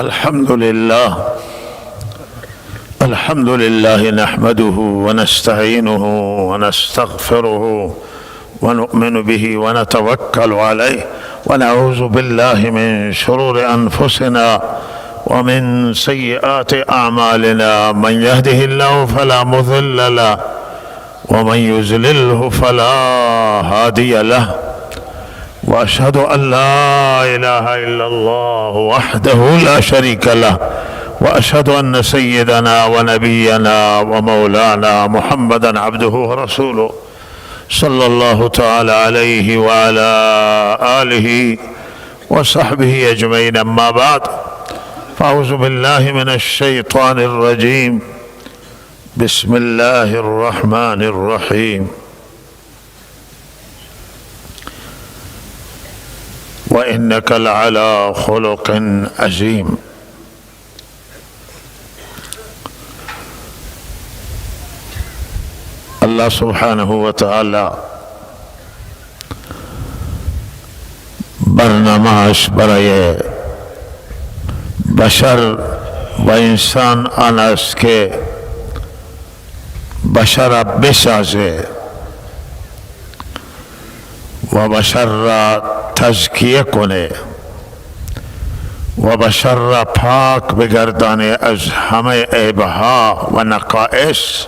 الحمد لله نحمده ونستعينه ونستغفره ونؤمن به ونتوكل عليه ونعوذ بالله من شرور أنفسنا ومن سيئات أعمالنا. من يهده الله فلا مضل له ومن يضلله فلا هادي له، وأشهد أن لا إله إلا الله وحده لا شريك له، وأشهد أن سيدنا ونبينا ومولانا محمدا عبده ورسوله صلى الله تعالى عليه وعلى آله وصحبه أجمعين. أما بعد، فأعوذ بالله من الشيطان الرجيم. بسم الله الرحمن الرحيم. وإنك لعلى خلق عظيم. الله سبحانه وتعالى برنامه‌اش برای بشر و انسان آن است که بشر را بسازه و بشر را تزکیه کنه و بشر را پاک بگردانه از همه عیبها و نقائص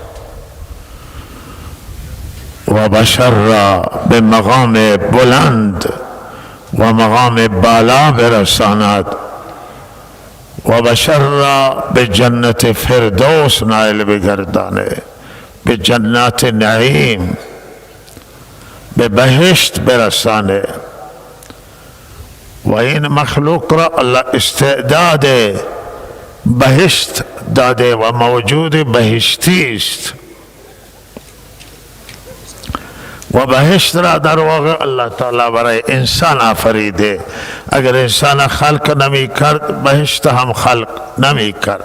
و بشر را به مقام بلند و مقام بالا برساند و بشر را به جنت فردوس نائل بگردانه، به جنات نعیم، به بهشت برسانه. و این مخلوق را الله استعداد بهشت داده و موجود بهشتی است و بهشت را در واقع الله تعالی برای انسان آفریده. اگر انسان خلق نمی کرد، بهشت هم خلق نمی کرد.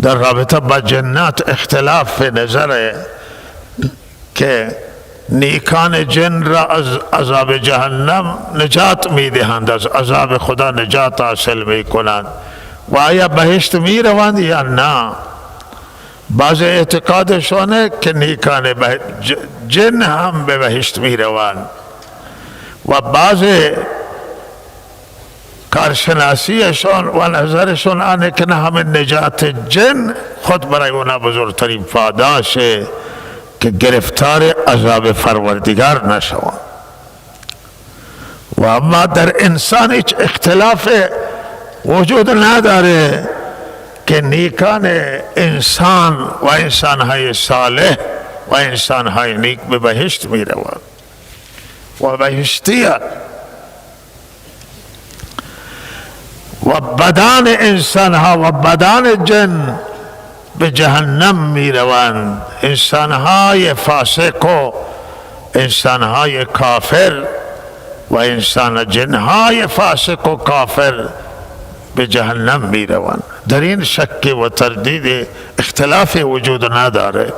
در رابطه با جنات اختلاف نظر که نیکان جن را از عذاب جهنم نجات می دهند، از عذاب خدا نجات حاصل می کنند. و آیا بهشت می روند یا نه؟ بعض اعتقادشونه که نیکان جن هم به بهشت می روند و بعض کارشناسیشون و نظرشون آنه که نه، همه نجات جن خود برای اونا بزرگترین پاداشه که گرفتار عذاب پروردگار نشوند. و اما در انسان هیچ اختلاف وجود نداره که نیکان انسان و انسانهای صالح و انسانهای نیک به بهشت می روند و بهشتیان. و بدن انسانها و بدن جن به جهنم می روند. انسانهای فاسق و انسانهای کافر و جنهای فاسق و کافر به جهنم می روند. در این شک و تردید اختلاف وجود نداره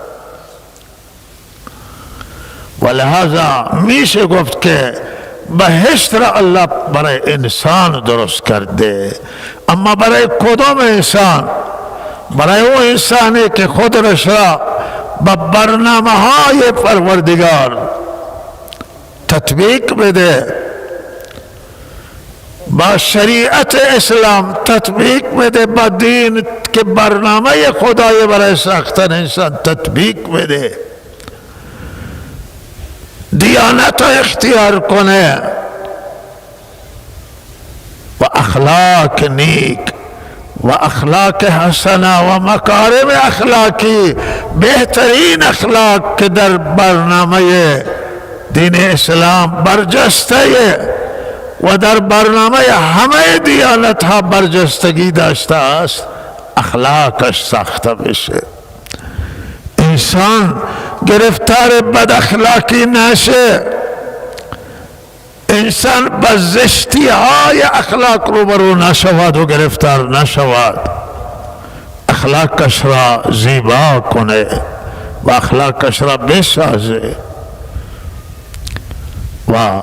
و لحاظا میشه گفت که بهشت را الله برای انسان درست کرده. اما برای کدام انسان؟ برای او انسانی که خودش را با برنامه های پروردگار تطبیق بده، با شریعت اسلام تطبیق بده، با دین که برنامه خدای برای ساختن انسان تطبیق بده، دیانت اختیار کنه و اخلاق نیک و اخلاق حسنه و مکارم اخلاقی، بهترین اخلاق که در برنامه دین اسلام برجسته و در برنامه همه دیانت ها برجستگی داشته است، اخلاقش ساخته بشه. انسان گرفتار بد اخلاقی نشه، انسان با زشتی های اخلاق روبرو نشود و گرفتار نشود. اخلاقش را زیبا کنه و اخلاقش را بسازه و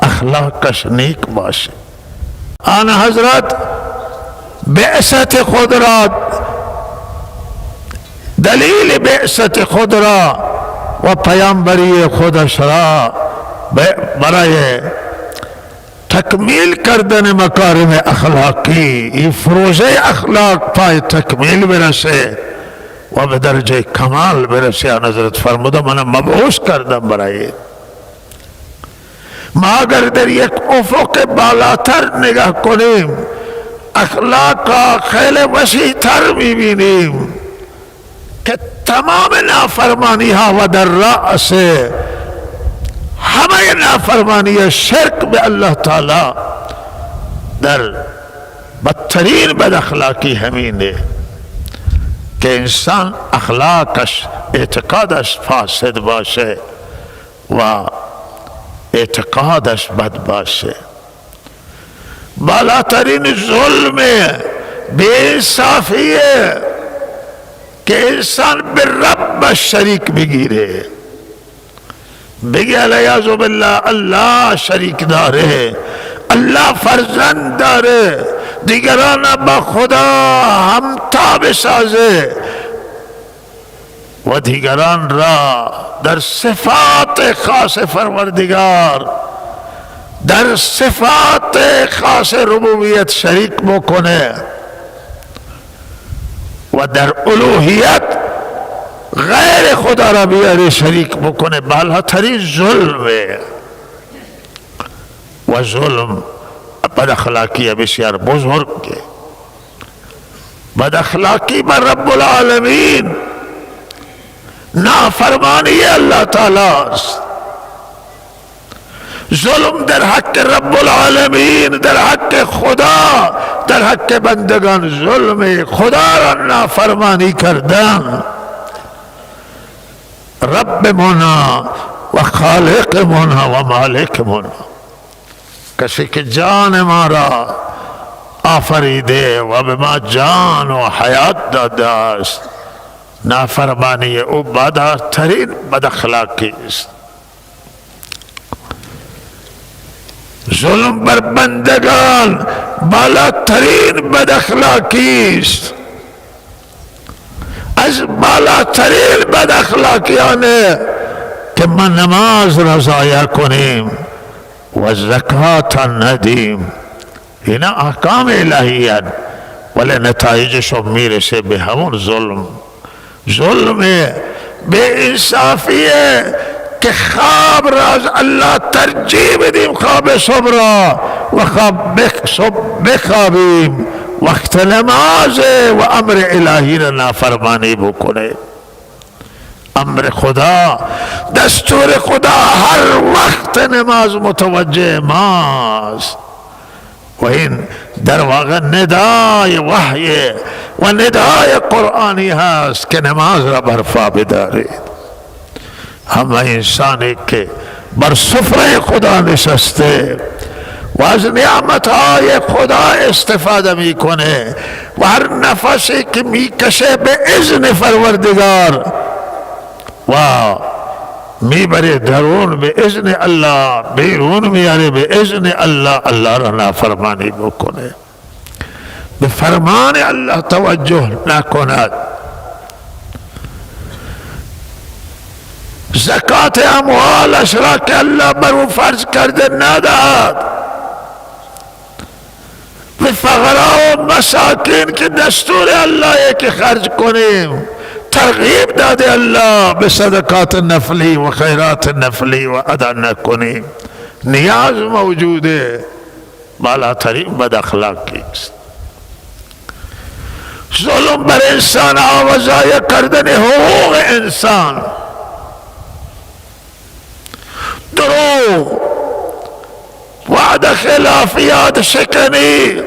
اخلاقش نیک باشه. آن حضرت بعثت خود را، دلیل بعثت خود را و پیامبری خودش را برای تکمیل کردن مکارم اخلاقی، این فروزه اخلاق پای تکمیل برسه و به درجه کمال برسه. حضرت فرموده من مبعوث کردم برای ما. اگر در یک افق بالاتر نگاه کنیم اخلاق خیلی وسیع تر میبینیم که تمام نافرمانی ها و در رأس همه نافرمانی شرک به الله تعالی در بدترین بد اخلاقی همینه که انسان اخلاقش اعتقادش فاسد باشه و اعتقادش بد باشه. بالاترین ظلم بے انصافیه که انسان به ربش شریک بگیره، بگی علیاذ بالله الله شریک داره، الله فرزند داره، دیگران با خدا همتا بسازه و دیگران را در صفات خاص پروردگار، در صفات خاص ربوبیت شریک بکنه و در الوهیت غیر خدا را بیاره شریک بکنه. بالاترین ظلمه و ظلم بد اخلاقی بسیار بزرگه. بد اخلاقی بر رب العالمین، نافرمانی الله تعالی است. ظلم در حق رب العالمین، در حق خدا، در حق بندگان ظلم، خدا را نافرمانی کردن. رب منا و خالق منا و مالک منا، کسی که جان ما را آفریده و به ما جان و حیات داده است، نافرمانی او بدترین بد اخلاقی است. ظلم بر بندگان بالاترین بد اخلاقی است. از بالاترین بد اخلاقیانه که ما نماز را ضایع کنیم و زکات ندیم. اینا احکام الهیات ولی نتایجش میرسه به همون ظلم. ظلم به انصافیه که خواب را از الله ترجیح بدیم، خواب صبح را و خواب بخوابیم، وقت نماز و امر الهی را نافرمانی بکنه. امر خدا، دستور خدا هر وقت نماز متوجه ماست و این در واقع ندای وحی و ندای قرآنی هست که نماز را برپا بدارید. همه انسانی که بر سفره خدا نشسته و از نعمتهای خدا استفاده میکنه و هر نفسی که میکشه به اذن پروردگار و میبره درون به اذن الله، بیرون میاره به اذن الله، الله را نافرمانی بکنه، به فرمان الله توجه نکند. زکات اموالش را که الله بر او فرض کرده ندهد، به فقرا و مساکین که دستور الله که خرج کنیم ترغیب داده الله به صدقات نفلی و خیرات نفلی و ادا نکنیم. نیاز موجوده. بالاترین بد اخلاقی است ظلم بر انسان ها و ضایع کردن حقوق انسان، دروغ، وعده خلافیات شکنی،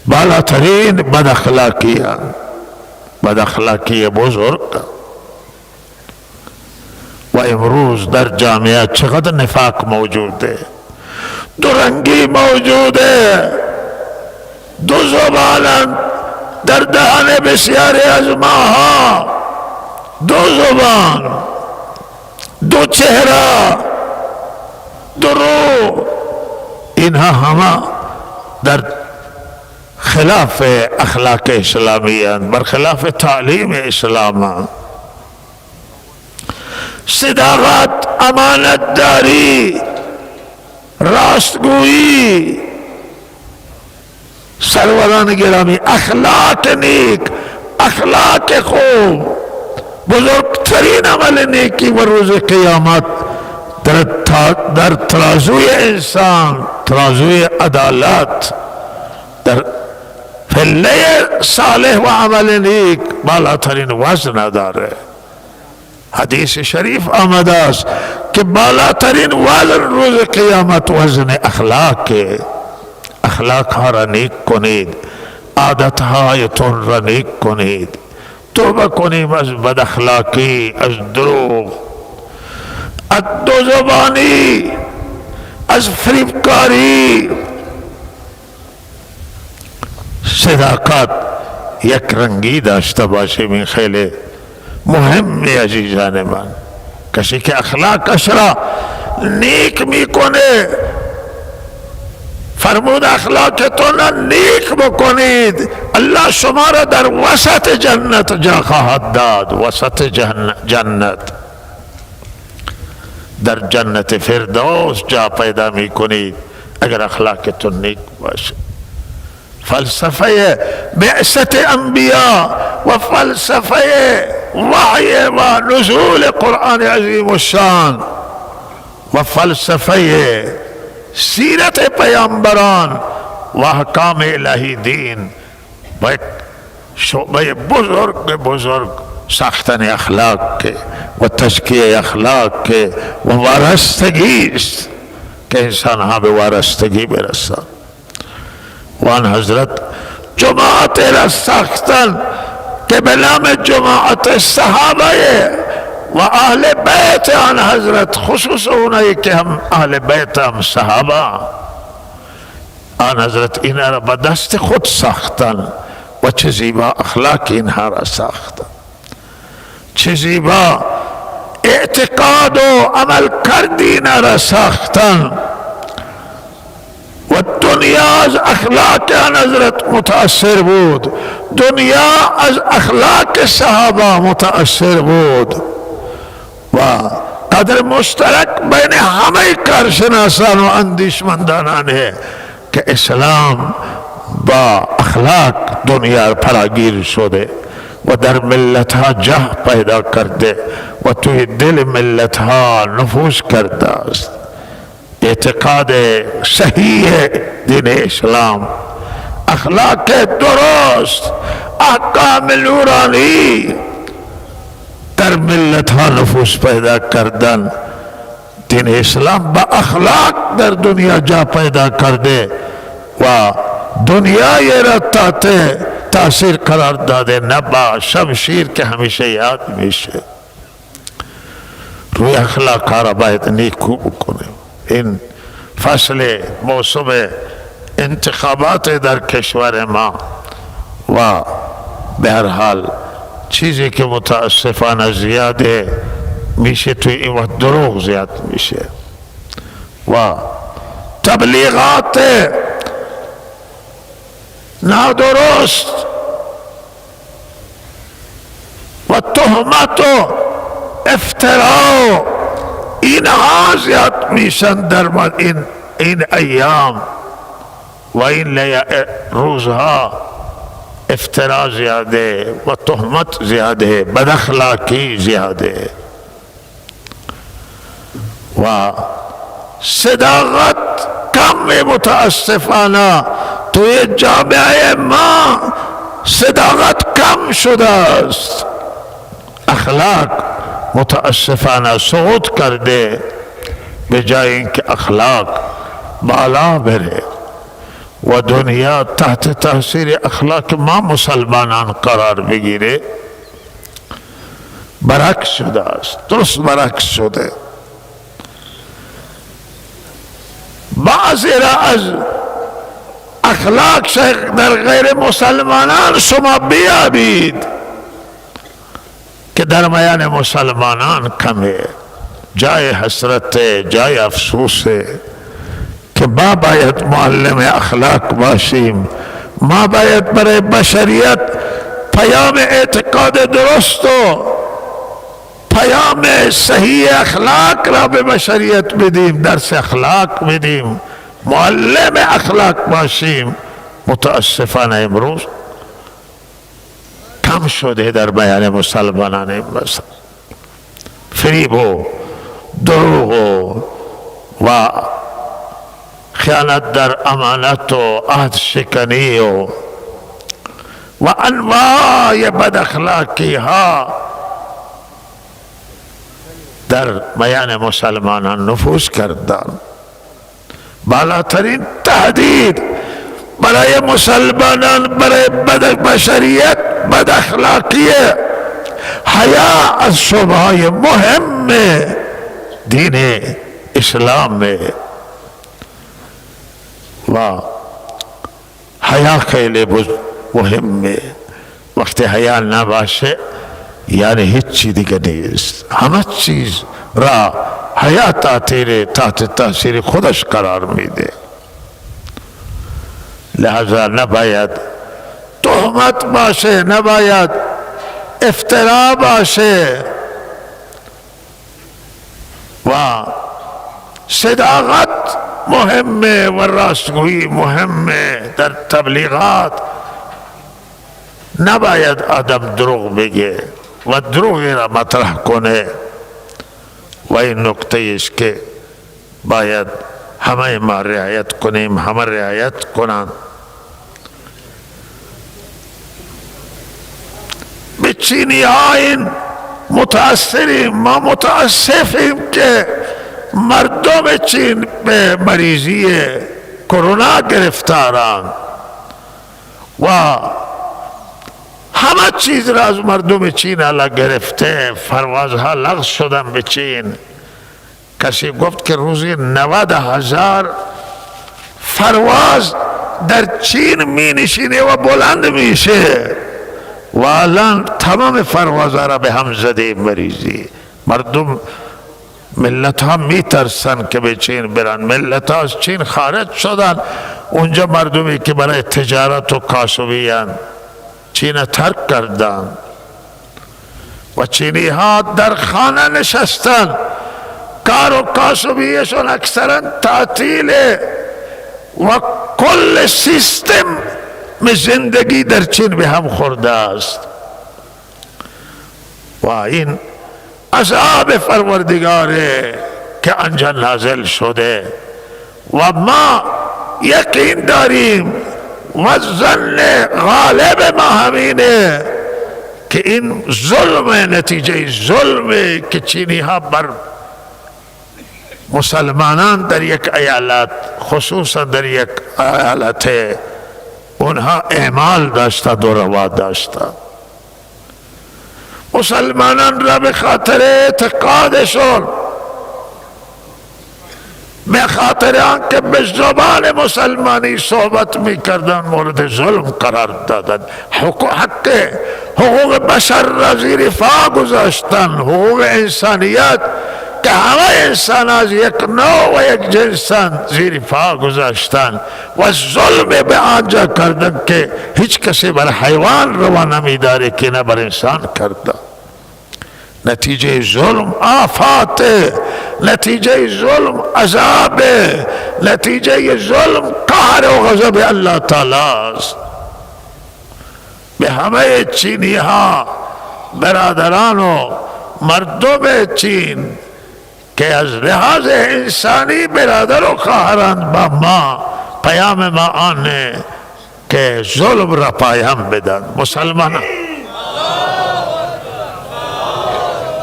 بالاترین بد اخلاقی بد اخلاقی بزرگ. و امروز در جامعه چقدر نفاق موجوده، دو رنگی موجوده، دو زبان در دهان بسیاری از ماها، دو زبان، دو چهره، دو رو، اینها همه در خلاف اخلاق اسلامی برخلاف تعلیم اسلام. صداقت، امانت داری، راستگویی، سروران گرامی، اخلاق نیک، اخلاق خوب بزرگترین عمل نیکی و روز قیامت در ترازوی انسان، ترازوی عدالت، در پله صالح و عمل نیک بالاترین وزن داره. حدیث شریف آمده است که بالاترین وزن روز قیامت وزن اخلاق. اخلاق ها را نیک کنید، عادت هایتون را نیک کنید، توبه کنیم از بد اخلاقی، از دروغ، از دوزبانی، از فریبکاری. صداقت یک رنگی داشته باشیم، این خیلی مهمی عزیزان من. کسی که اخلاقش را نیک میکنه، فرمود اخلاقتون نیک بکنید، الله شما را در وسط جنت جا خواهد داد. وسط جنت، در جنت فردوس جا پیدا میکنید اگر اخلاقتون نیک باشه. فلسفه بعثت انبیاء و فلسفه وحی و نزول قرآن عظیم الشان و فلسفه سیرت پیامبران و احکام الهی دین و یک شعبه بزرگ ساختن اخلاق و تزکیه اخلاق و وارستگی است که انسان ها به وارستگی برسند. وان حضرت جماعت را ساختن که به نام جماعت صحابه و اهل بیت آن حضرت، خصوص اونایی که هم اهل بیت هم صحابه آن حضرت اینها را به دست خود ساختن و چه زیبا اخلاق اینها را ساختن، چه زیبا اعتقاد و عمل کرد اینها را ساختن و دنیا از اخلاق آن حضرت متأثر بود، دنیا از اخلاق صحابه متأثر بود و قدر مشترک بین همه کارشناسان و اندیشمندانان ہے که اسلام با اخلاق دنیا فراگیر شده و در ملت ها جاه پیدا کرده و توی دل ملت ها نفوذ کرده است. اعتقاد صحیح دین اسلام، اخلاق درست، احکام نورانی در ملت ها نفوذ پیدا کردن. دین اسلام با اخلاق در دنیا جا پیدا کرده و دنیای را تاثیر قرار داده، نه با شمشیر که همیشه یاد میشه. روی اخلاق ها را باید نیکو بکنیم. این فصل موسم انتخابات در کشور ما و به هر حال چیزی که متاسفانه زیاده میشه توی این وقت دروغ زیاد میشه و تبلیغات نادرست و تهمت و افترا اینها زیاد میشن در این ایام و این روزها. افترا زیاده و تهمت زیاده، بد اخلاقی زیاده و صداقت کم. متاسفانه توی جامعه ما صداقت کم شده است، اخلاق متاسفانه صعود کرده به جای اینکه اخلاق بالا بره و دنیا تحت تاثیر اخلاق ما مسلمانان قرار بگیره. برعکس شده است، درست برعکس شده. بعضی را از اخلاق در غیر مسلمانان شما بیابید که در میان مسلمانان کمه. جای حسرت، جای افسوس که ما باید معلم اخلاق باشیم، ما باید برای بشریت پیام اعتقاد درست و پیام صحیح اخلاق را به بشریت بدیم، درس اخلاق بدیم، معلم اخلاق باشیم. متاسفانه امروز کم شده در بیان مسلمانان این مسئله. فریب و دروغ و خیانت در امانت و عهد شکنی و انواع بد اخلاقی ها در بیان مسلمانان نفوذ کردند. بالاترین تهدید برای مسلمانان، برای بشریت، بد اخلاقی حیا از شعبه‌های مهم دین اسلام و حیا خیلی مهمه. وقتی حیا نباشه یعنی هیچی دیگه نیست، همه چیز را حیا تحت تاثیر خودش قرار میده. لہذا نباید تهمت باشه، نباید افترا باشه و صداقت مهمه و راستگویی مهمه. در تبلیغات نباید آدم دروغ بگه و دروغی را مطرح کنه و این نکته است که باید همه ما رعایت کنیم، همه رعایت کنند. به چینی ها این متاثریم، ما متاسفیم که مردم چین به مریضی کرونا گرفتارند و همه چیز را از مردم چین الان گرفته. پروازها لغو شدن به چین. کسی گفت که روزی 90,000 پرواز در چین می نشینه و بلند میشه و الان تمام پروازها را به هم زده مریضی. مردم ملت ها می ترسن که به چین برن. ملت ها از چین خارج شدن. اونجا مردمی که برای تجارت و کاسبی چین ترک کردن و چینی ها در خانه نشستن. کار و کاسبیشون اکثرا تعطیله و کل سیستم زندگی در چین به هم خورده است و این عذاب پروردگاره که آنجا نازل شده و ما یقین داریم و ظن غالب ما همینه که این ظلم، نتیجه ظلم که چینی ها بر مسلمانان در یک ایالت، خصوصا در یک ایالت اونها اعمال داشتند و روا داشتند. مسلمانان را به خاطر اعتقادشون، به خاطر آنکه به زبان مسلمانی صحبت میکردن مورد ظلم قرار دادند. حقوق بشر را زیر پا گذاشتن، حقوق انسانیت که همه انسان از یک نوع و یک جنسان زیر پا گذاشتن و ظلم به آنجا کردن که هیچ کسی بر حیوان روا نمیداره که نه بر انسان کرده. نتیجه ظلم آفات، نتیجه ظلم عذاب، نتیجه ظلم قهر و غضب الله تعالی است. به همه چینی ها، برادران و مردم چین که از لحاظ انسانی برادر و خواهرند با ما، پیام ما آنه که ظلم را پایان بدن.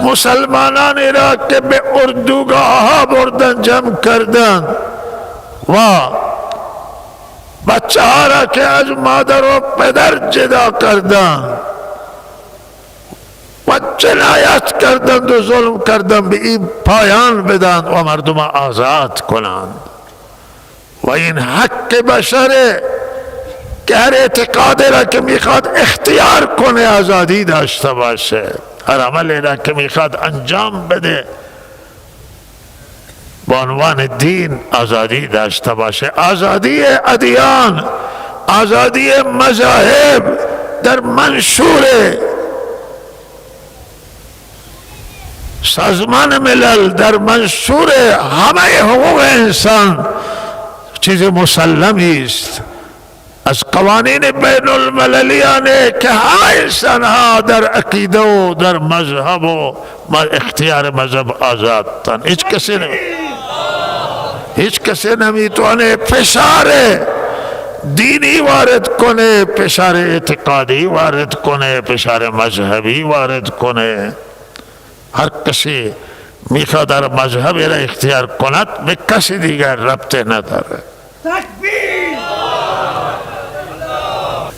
مسلمانانی را که به اردوگاه ها بردن جمع کردن و بچه ها را که از مادر و پدر جدا کردن و جنایت کردند و ظلم کردند، به این پایان بدن و مردم آزاد کنند. و این حق بشره که هر اعتقاد را که میخواد اختیار کنه آزادی داشته باشه، هر عملی را که میخواد انجام بده با عنوان دین آزادی داشته باشه. آزادی ادیان، آزادی مذاهب در منشور سازمان ملل، در منشور همه حقوق انسان چیز مسلمی است. از قوانین بین المللیانه که همه انسان ها در عقیده و در مذهب و اختیار مذهب آزادن. هیچ کسی نمیتونه فشار دینی وارد کنه، فشار اعتقادی وارد کنه، فشار مذهبی وارد کنه. هر کسی میخواد در مذهب را اختیار کند، به کسی دیگر ربطه نداره.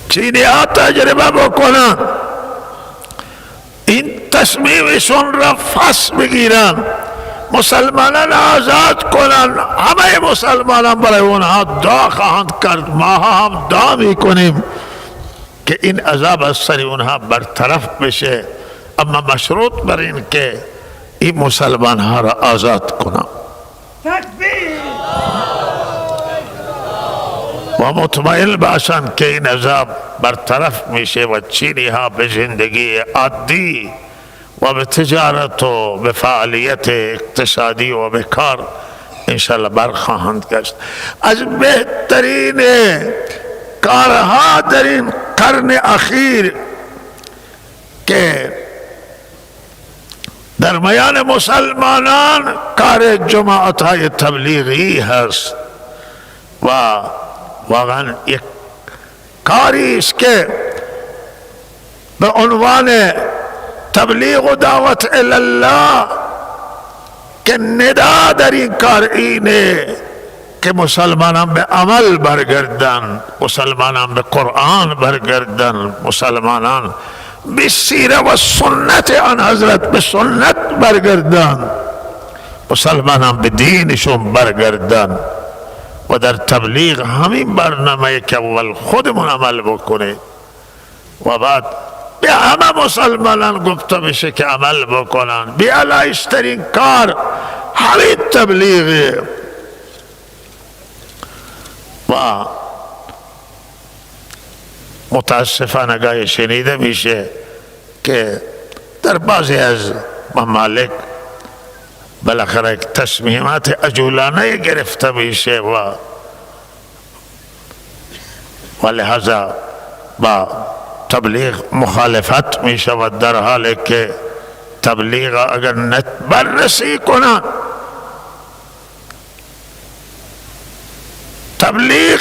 چینی ها تجربه بکنن، این تصمیمشون را فس بگیرن، مسلمانان آزاد کنن، همه مسلمانان برای اونها دعا خواهند کرد. ما هم دعا میکنیم که این عذاب از سر اونها برطرف بشه، اما مشروط بر این که این مسلمان ها را آزاد کنن. و مطمئن باشن که این عذاب برطرف میشه و چینی ها به زندگی عادی و به تجارت و به فعالیت اقتصادی و به کار انشاءالله برخواهند گشت. از بهترین کارها در این قرن اخیر که در میان مسلمانان کار جماعت های تبلیغی هست و واقعا یک کاری است که به عنوان تبلیغ و دعوت الله که ندا در این کار اینه که مسلمانان به عمل برگردن، مسلمانان به قرآن برگردن، مسلمانان به سیره و سنت آن حضرت، به سنت برگردن، مسلمانان به دینشون برگردن. و در تبلیغ همین برنامه که اول خودمون عمل بکنه و بعد به همه مسلمانان گفته بشه که عمل بکنن. بی‌علایش‌ترین کار همین تبلیغه. و متاسفانه گاهی شنیده میشه که در بعضی از ممالک بالاخره یک تصمیمات عجولانه گرفته میشه و لحاظا با تبلیغ مخالفت میشود، در حالی که تبلیغ اگر بررسی کنند، تبلیغ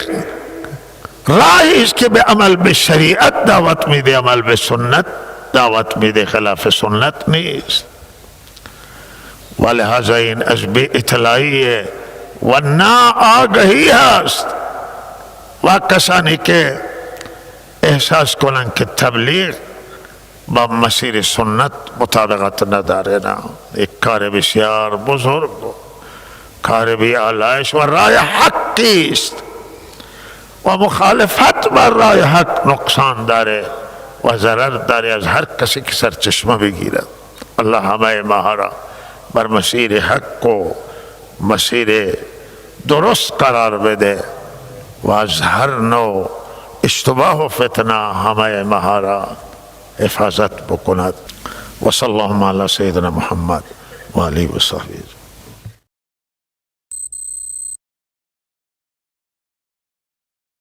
راهی است که به عمل به شریعت دعوت میده، عمل به سنت دعوت میده، خلاف سنت نیست. و لحاظا این از بی اطلاعی و ناآگهی هست و کسانی که احساس کنند که تبلیغ با مسیر سنت مطابقت نداره. نه، یک کار بسیار بزرگ، کار بی آلایش و راه حقی است و مخالفت بر راه حق نقصان داره و ضرر داره از هر کسی که سرچشمه بگیرد. الله همه ما را بر مسیر حق و مسیر درست قرار بده و از هر نوع اشتباه و فتنه همه ما را حفاظت بکند. و صلی الله علی سیدنا محمد و آله و صحبه.